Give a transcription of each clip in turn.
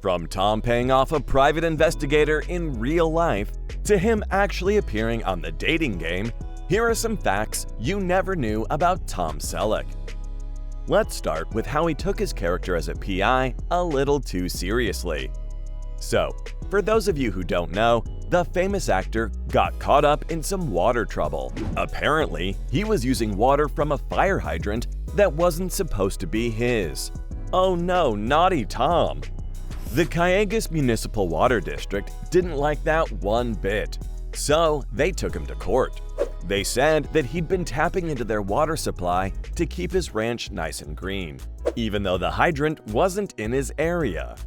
From Tom paying off a private investigator in real life to him actually appearing on the dating game, here are some facts you never knew about Tom Selleck. Let's start with how he took his character as a PI a little too seriously. So, for those of you who don't know, the famous actor got caught up in some water trouble. Apparently, he was using water from a fire hydrant that wasn't supposed to be his. Oh no, naughty Tom! The Cayugas Municipal Water District didn't like that one bit, so they took him to court. They said that he'd been tapping into their water supply to keep his ranch nice and green, even though the hydrant wasn't in his area.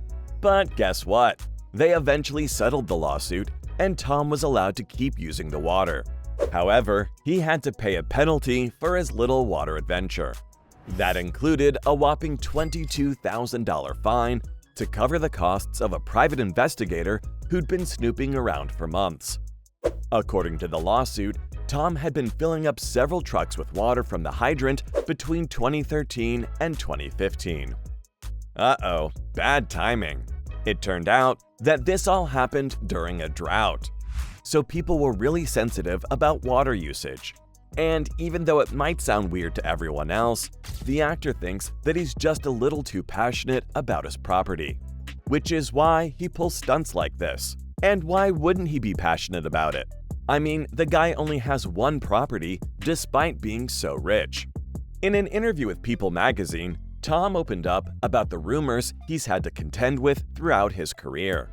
But guess what? They eventually settled the lawsuit, and Tom was allowed to keep using the water. However, he had to pay a penalty for his little water adventure. That included a whopping $22,000 fine to cover the costs of a private investigator who'd been snooping around for months. According to the lawsuit, Tom had been filling up several trucks with water from the hydrant between 2013 and 2015. Uh-oh, bad timing. It turned out that this all happened during a drought, so people were really sensitive about water usage. And even though it might sound weird to everyone else, the actor thinks that he's just a little too passionate about his property, which is why he pulls stunts like this. And why wouldn't he be passionate about it? I mean, the guy only has one property despite being so rich. In an interview with People magazine, Tom opened up about the rumors he's had to contend with throughout his career.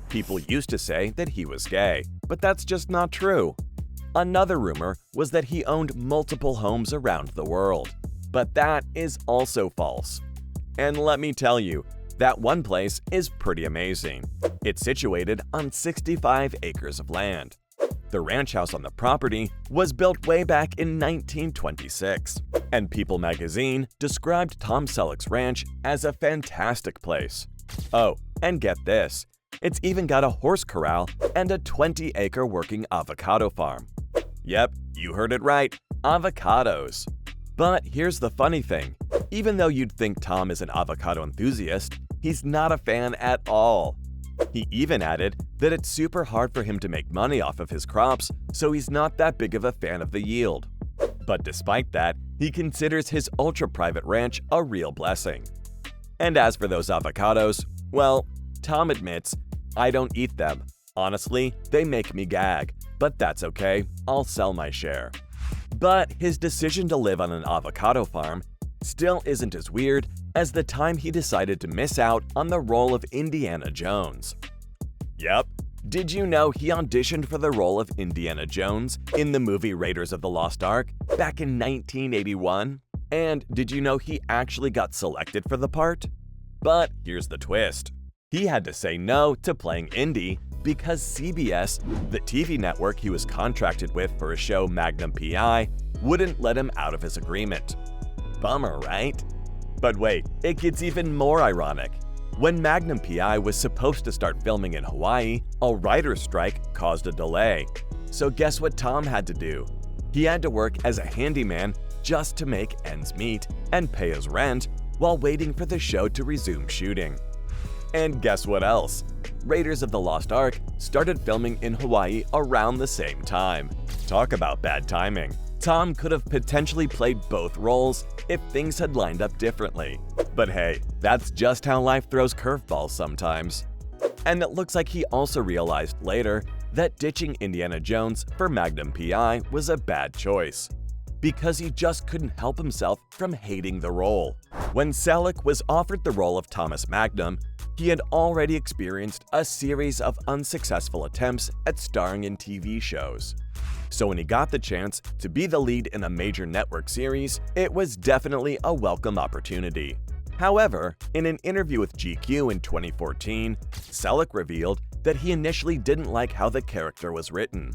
People used to say that he was gay, but that's just not true. Another rumor was that he owned multiple homes around the world, but that is also false. And let me tell you, that one place is pretty amazing. It's situated on 65 acres of land. The ranch house on the property was built way back in 1926, and People magazine described Tom Selleck's ranch as a fantastic place. Oh, and get this, it's even got a horse corral and a 20-acre working avocado farm. Yep, you heard it right, avocados. But here's the funny thing, even though you'd think Tom is an avocado enthusiast, he's not a fan at all. He even added that it's super hard for him to make money off of his crops, so he's not that big of a fan of the yield. But despite that, he considers his ultra-private ranch a real blessing. And as for those avocados, well, Tom admits, "I don't eat them. Honestly, they make me gag, but that's okay, I'll sell my share." But his decision to live on an avocado farm still isn't as weird as the time he decided to miss out on the role of Indiana Jones. Yep, did you know he auditioned for the role of Indiana Jones in the movie Raiders of the Lost Ark back in 1981? And did you know he actually got selected for the part? But here's the twist. He had to say no to playing Indy because CBS, the TV network he was contracted with for his show Magnum PI, wouldn't let him out of his agreement. Bummer, right? But wait, it gets even more ironic. When Magnum PI was supposed to start filming in Hawaii, a writer's strike caused a delay. So guess what Tom had to do? He had to work as a handyman just to make ends meet and pay his rent while waiting for the show to resume shooting. And guess what else? Raiders of the Lost Ark started filming in Hawaii around the same time. Talk about bad timing. Tom could have potentially played both roles if things had lined up differently. But hey, that's just how life throws curveballs sometimes. And it looks like he also realized later that ditching Indiana Jones for Magnum PI was a bad choice, because he just couldn't help himself from hating the role. When Selleck was offered the role of Thomas Magnum, he had already experienced a series of unsuccessful attempts at starring in TV shows. So when he got the chance to be the lead in a major network series, it was definitely a welcome opportunity. However, in an interview with GQ in 2014, Selleck revealed that he initially didn't like how the character was written.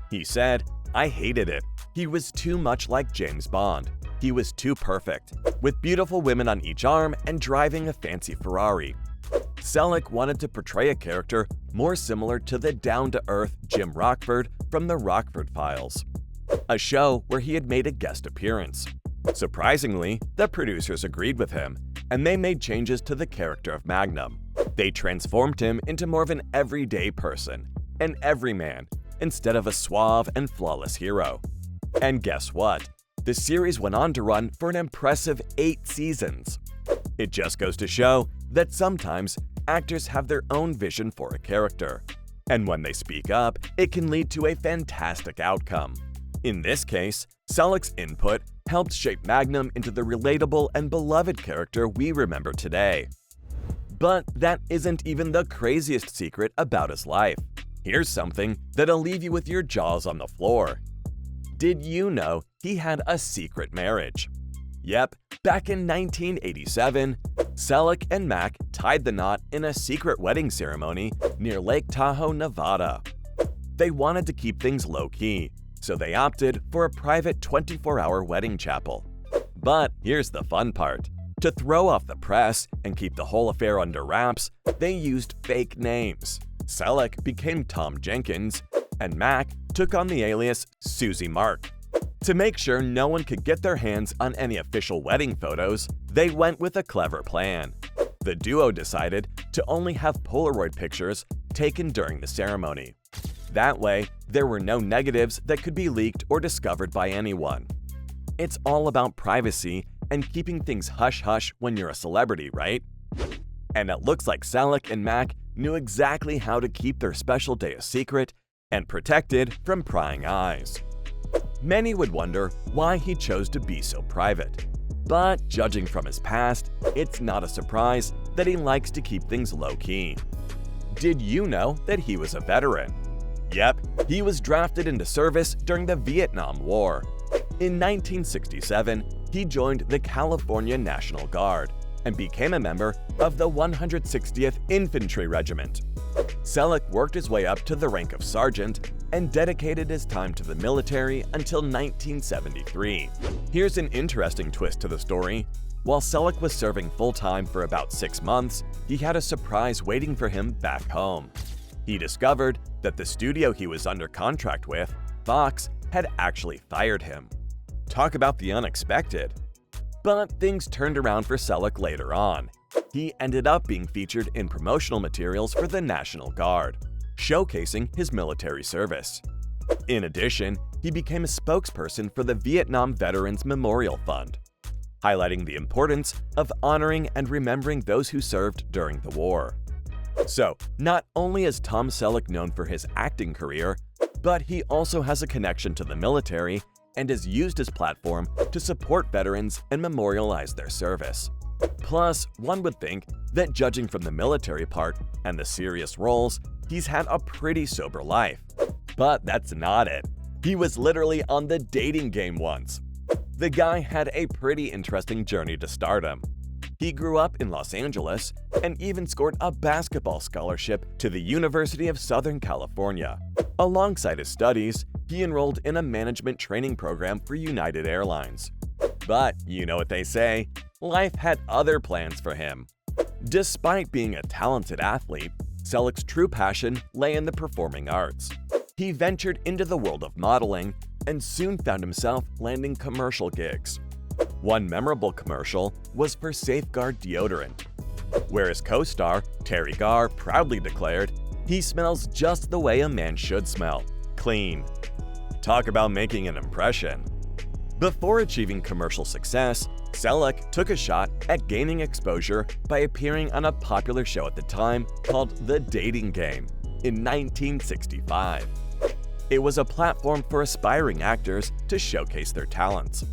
He said, "I hated it. He was too much like James Bond. He was too perfect, with beautiful women on each arm and driving a fancy Ferrari." Selleck wanted to portray a character more similar to the down-to-earth Jim Rockford from The Rockford Files, a show where he had made a guest appearance. Surprisingly, the producers agreed with him, and they made changes to the character of Magnum. They transformed him into more of an everyday person, an everyman, instead of a suave and flawless hero. And guess what? The series went on to run for an impressive 8 seasons. It just goes to show that sometimes actors have their own vision for a character, and when they speak up, it can lead to a fantastic outcome. In this case, Selleck's input helped shape Magnum into the relatable and beloved character we remember today. But that isn't even the craziest secret about his life. Here's something that'll leave you with your jaws on the floor. Did you know he had a secret marriage? Yep, back in 1987, Selleck and Mac tied the knot in a secret wedding ceremony near Lake Tahoe, Nevada. They wanted to keep things low-key, so they opted for a private 24-hour wedding chapel. But here's the fun part. To throw off the press and keep the whole affair under wraps, they used fake names. Selleck became Tom Jenkins, and Mac took on the alias Susie Mark. To make sure no one could get their hands on any official wedding photos, they went with a clever plan. The duo decided to only have Polaroid pictures taken during the ceremony. That way, there were no negatives that could be leaked or discovered by anyone. It's all about privacy and keeping things hush-hush when you're a celebrity, right? And it looks like Selleck and Mac knew exactly how to keep their special day a secret and protected from prying eyes. Many would wonder why he chose to be so private. But judging from his past, it's not a surprise that he likes to keep things low-key. Did you know that he was a veteran? Yep, he was drafted into service during the Vietnam War. In 1967, he joined the California National Guard and became a member of the 160th Infantry Regiment. Selleck worked his way up to the rank of sergeant and dedicated his time to the military until 1973. Here's an interesting twist to the story. While Selleck was serving full-time for about 6 months, he had a surprise waiting for him back home. He discovered that the studio he was under contract with, Fox, had actually fired him. Talk about the unexpected. But things turned around for Selleck later on. He ended up being featured in promotional materials for the National Guard, showcasing his military service. In addition, he became a spokesperson for the Vietnam Veterans Memorial Fund, highlighting the importance of honoring and remembering those who served during the war. So, not only is Tom Selleck known for his acting career, but he also has a connection to the military and has used his platform to support veterans and memorialize their service. Plus, one would think that judging from the military part and the serious roles, he's had a pretty sober life. But that's not it. He was literally on the dating game once. The guy had a pretty interesting journey to stardom. He grew up in Los Angeles and even scored a basketball scholarship to the University of Southern California. Alongside his studies, he enrolled in a management training program for United Airlines. But you know what they say, life had other plans for him. Despite being a talented athlete, Selleck's true passion lay in the performing arts. He ventured into the world of modeling and soon found himself landing commercial gigs. One memorable commercial was for Safeguard deodorant, where his co-star, Terry Garr, proudly declared, "He smells just the way a man should smell, clean." Talk about making an impression. Before achieving commercial success, Selleck took a shot at gaining exposure by appearing on a popular show at the time called The Dating Game in 1965. It was a platform for aspiring actors to showcase their talents.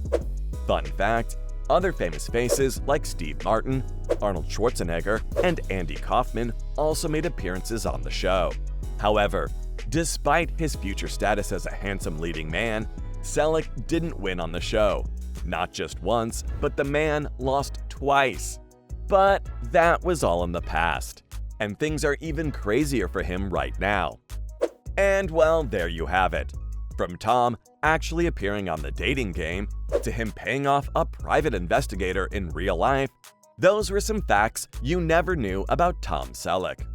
Fun fact, other famous faces like Steve Martin, Arnold Schwarzenegger, and Andy Kaufman also made appearances on the show. However, despite his future status as a handsome leading man, Selleck didn't win on the show. Not just once, but the man lost twice. But that was all in the past, and things are even crazier for him right now. And well, there you have it. From Tom actually appearing on The Dating Game to him paying off a private investigator in real life, those were some facts you never knew about Tom Selleck.